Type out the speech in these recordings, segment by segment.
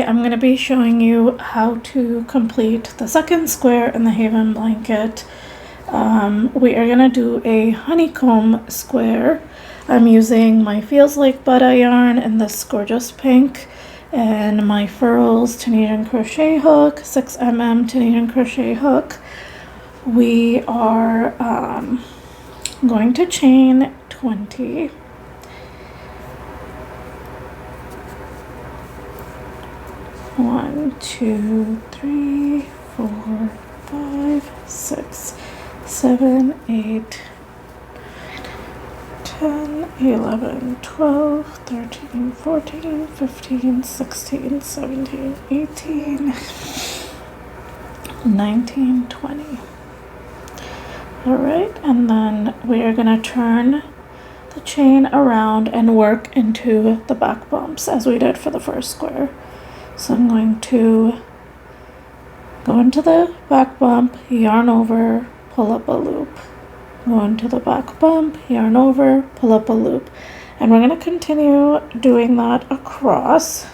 I'm going to be showing you how to complete the second square in the Haven blanket. We are going to do a honeycomb square. I'm using my Feels Like Butta yarn in this gorgeous pink and my Furls Tunisian crochet hook, 6mm Tunisian crochet hook. We are going to chain 20. One, two, three, 4, 5, 6, 7, 8, 10, 11, 12, 13, 14, 15, 16, 17, 18, 19, 20. Alright, and then we are going to turn the chain around and work into the back bumps as we did for the first square. So I'm going to go into the back bump, yarn over, pull up a loop. Go into the back bump, yarn over, pull up a loop. And we're going to continue doing that across.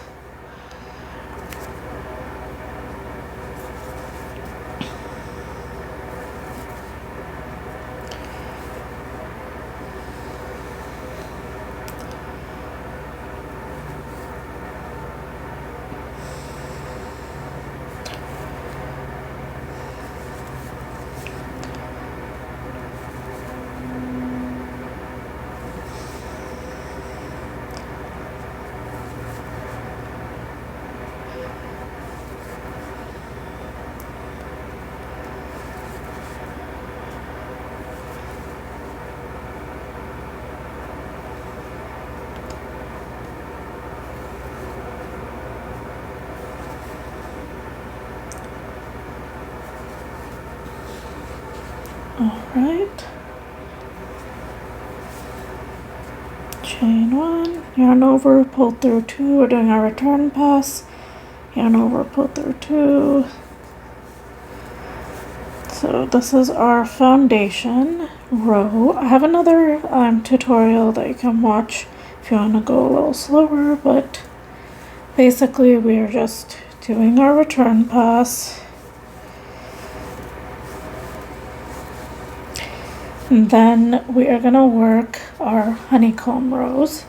Alright, chain 1, yarn over, pull through 2, we're doing our return pass, yarn over, pull through 2. So this is our foundation row. I have another tutorial that you can watch if you want to go a little slower, but basically we are just doing our return pass. And then we are going to work our honeycomb rows.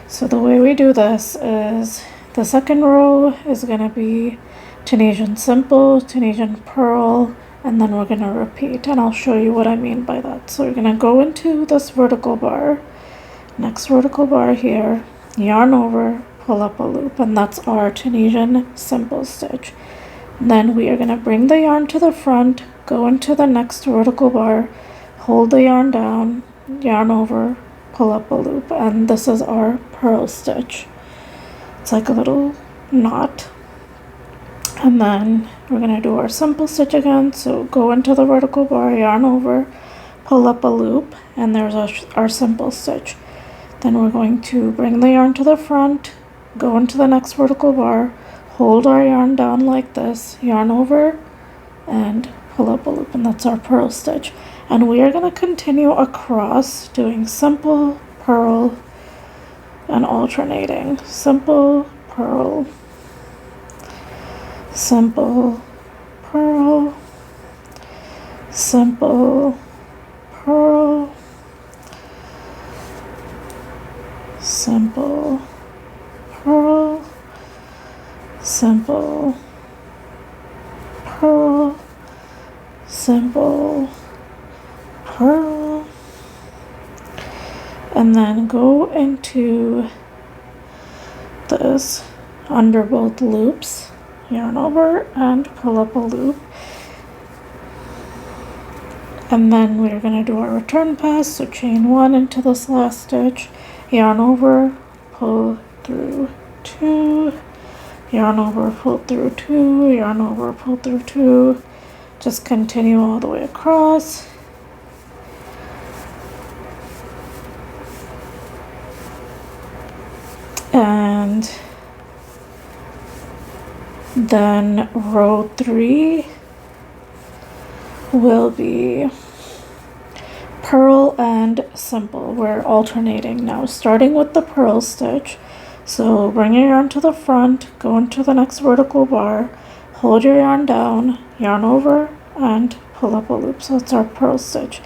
So the way we do this is the second row is going to be Tunisian simple, Tunisian purl, and then we're going to repeat, and I'll show you what I mean by that. So we're going to go into this vertical bar, next vertical bar here, yarn over, pull up a loop, and that's our Tunisian simple stitch. And then we are going to bring the yarn to the front, go into the next vertical bar, hold the yarn down, yarn over, pull up a loop, and this is our purl stitch. It's like a little knot. And then we're going to do our simple stitch again. So go into the vertical bar, yarn over, pull up a loop, and there's our simple stitch. Then we're going to bring the yarn to the front, go into the next vertical bar, hold our yarn down like this, yarn over, and pull up a loop, and that's our purl stitch. And we are going to continue across doing simple, purl, and alternating. Simple, purl, simple, purl, simple, purl, simple, purl, simple, purl, simple, purl, and then go into this under both loops, yarn over and pull up a loop, and then we're going to do our return pass. So chain 1 into this last stitch, yarn over, pull through 2, yarn over, pull through 2, yarn over, pull through 2, just continue all the way across. And then row 3 will be purl and simple. We're alternating now, starting with the purl stitch. So bring your yarn to the front, go into the next vertical bar, hold your yarn down, yarn over, and pull up a loop. So it's our purl stitch.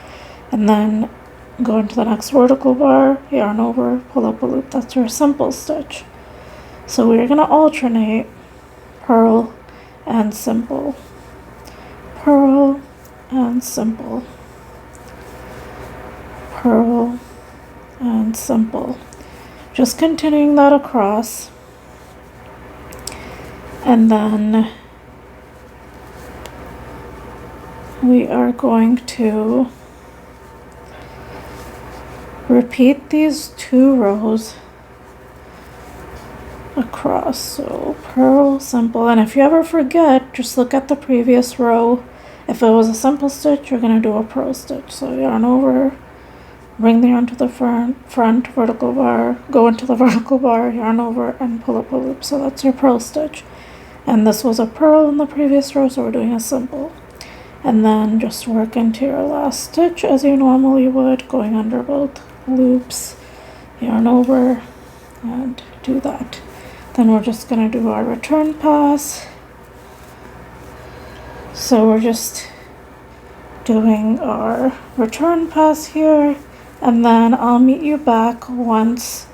And then go into the next vertical bar, yarn over, pull up a loop. That's your simple stitch. So we're going to alternate purl and simple, purl and simple, purl and simple. Just continuing that across, and then we are going to repeat these 2 rows across. So purl, simple, and if you ever forget, just look at the previous row. If it was a simple stitch, you're going to do a purl stitch. So yarn over, bring the yarn to the front vertical bar, go into the vertical bar, yarn over, and pull up a loop. So that's your purl stitch. And this was a purl in the previous row, so we're doing a simple. And then just work into your last stitch as you normally would, going under both loops, yarn over, and do that. Then we're just going to do our return pass. So we're just doing our return pass here, and then I'll meet you back once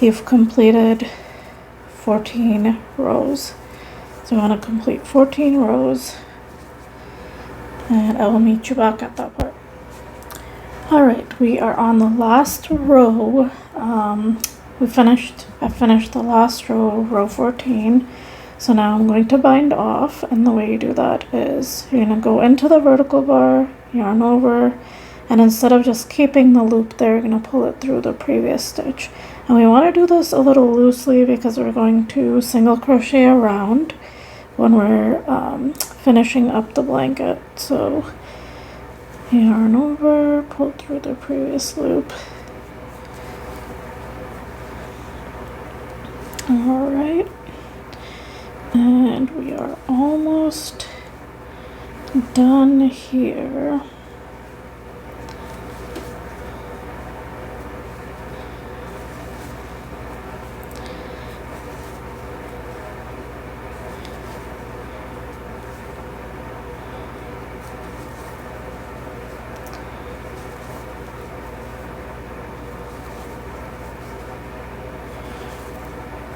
you've completed 14 rows. So you want to complete 14 rows, and I will meet you back at that part. Alright, we are on the last row. I finished the last row, row 14. So now I'm going to bind off, and the way you do that is you're going to go into the vertical bar, yarn over, and instead of just keeping the loop there, you're going to pull it through the previous stitch. And we want to do this a little loosely because we're going to single crochet around when we're finishing up the blanket. So yarn over, pull through the previous loop. Alright, and we are almost done here.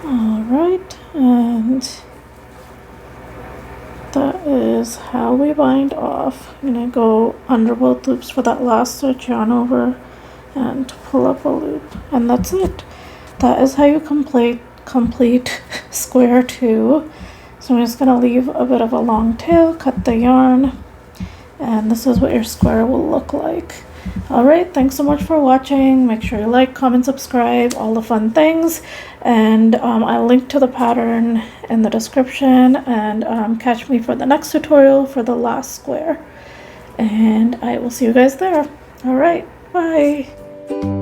Alright, and that is how we bind off. I'm going to go under both loops for that last stitch, yarn over, and pull up a loop. And that's it. That is how you complete square 2. So I'm just going to leave a bit of a long tail, cut the yarn, and this is what your square will look like. Alright, thanks so much for watching. Make sure you like, comment, subscribe, all the fun things. And I'll link to the pattern in the description. And catch me for the next tutorial for the last square. And I will see you guys there. Alright, bye.